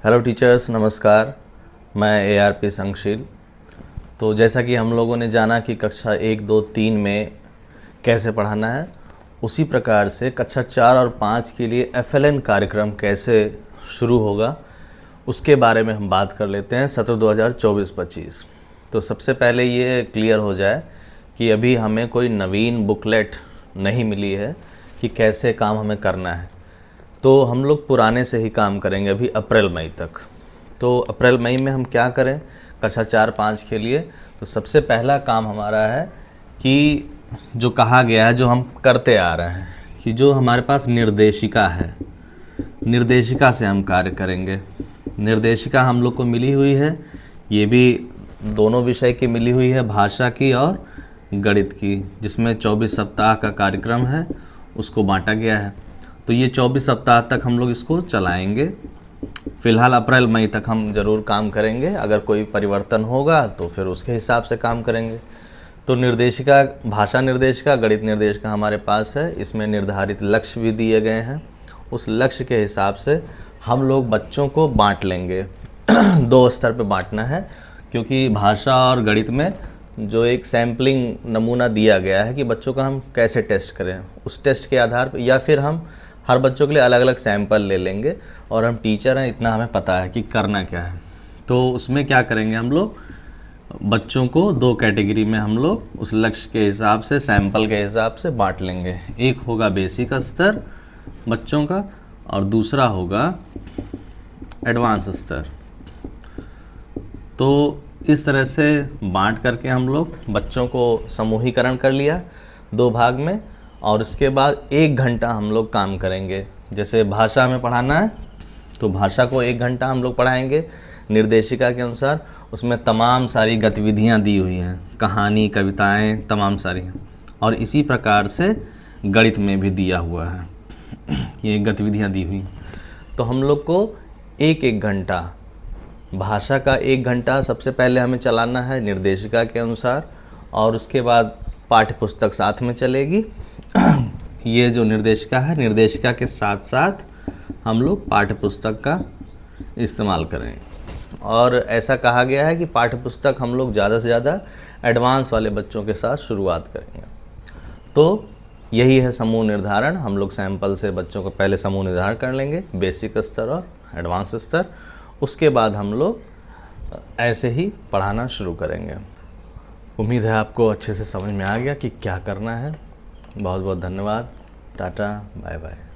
Hello teachers, नमस्कार। मैं ARP संगशील। तो जैसा कि हम लोगों ने जाना कि कक्षा 1, 2, 3 में कैसे पढ़ाना है, उसी प्रकार से कक्षा 4 और 5 के लिए FLN कार्यक्रम कैसे शुरू होगा उसके बारे में हम बात कर लेते हैं सत्र 2024-25। तो सबसे पहले ये क्लियर हो जाए कि अभी हमें कोई नवीन बुकलेट नहीं मिली है कि कैसे काम हमें करना है। तो हम लोग पुराने से ही काम करेंगे अभी अप्रैल मई तक। तो अप्रैल मई में हम क्या करें कक्षा 4-5 के लिए? तो सबसे पहला काम हमारा है कि जो कहा गया है, जो हम करते आ रहे हैं, कि जो हमारे पास निर्देशिका है, निर्देशिका से हम कार्य करेंगे। निर्देशिका हम लोग को मिली हुई है, ये भी दोनों विषय की मिली हुई है, भाषा की और गणित की, जिसमें 24 सप्ताह का कार्यक्रम है, उसको बांटा गया है। तो ये 24 सप्ताह तक हम लोग इसको चलाएंगे। फ़िलहाल अप्रैल मई तक हम ज़रूर काम करेंगे, अगर कोई परिवर्तन होगा तो फिर उसके हिसाब से काम करेंगे। तो निर्देशिका, भाषा निर्देशिका, गणित निर्देशिका हमारे पास है। इसमें निर्धारित लक्ष्य भी दिए गए हैं। उस लक्ष्य के हिसाब से हम लोग बच्चों को बांट लेंगे। 2 स्तर पे बांटना है, क्योंकि भाषा और गणित में जो एक सैम्पलिंग नमूना दिया गया है कि बच्चों का हम कैसे टेस्ट करें, उस टेस्ट के आधार पर, या फिर हम हर बच्चों के लिए अलग अलग सैंपल ले लेंगे। और हम टीचर हैं, इतना हमें पता है कि करना क्या है। तो उसमें क्या करेंगे, हम लोग बच्चों को 2 कैटेगरी में हम लोग उस लक्ष्य के हिसाब से, सैंपल के हिसाब से बांट लेंगे। एक होगा बेसिक स्तर बच्चों का और दूसरा होगा एडवांस स्तर। तो इस तरह से बांट करके हम लोग बच्चों को समूहीकरण कर लिया 2 भाग में, और इसके बाद 1 घंटा हम लोग काम करेंगे। जैसे भाषा में पढ़ाना है तो भाषा को 1 घंटा हम लोग पढ़ाएंगे निर्देशिका के अनुसार। उसमें तमाम सारी गतिविधियां दी हुई हैं, कहानी, कविताएं, तमाम सारी हैं। और इसी प्रकार से गणित में भी दिया हुआ है, ये गतिविधियां दी हुई। तो हम लोग को 1-1 घंटा, भाषा का 1 घंटा सबसे पहले हमें चलाना है निर्देशिका के अनुसार, और उसके बाद पाठ्य पुस्तक साथ में चलेगी। ये जो निर्देशिका है, निर्देशिका के साथ साथ हम लोग पाठ्य पुस्तक का इस्तेमाल करें। और ऐसा कहा गया है कि पाठ्य पुस्तक हम लोग ज़्यादा से ज़्यादा एडवांस वाले बच्चों के साथ शुरुआत करेंगे। तो यही है समूह निर्धारण। हम लोग सैंपल से बच्चों को पहले समूह निर्धारण कर लेंगे, बेसिक स्तर और एडवांस स्तर। उसके बाद हम लोग ऐसे ही पढ़ाना शुरू करेंगे। उम्मीद है आपको अच्छे से समझ में आ गया कि क्या करना है। बहुत बहुत धन्यवाद। Tata, bye bye.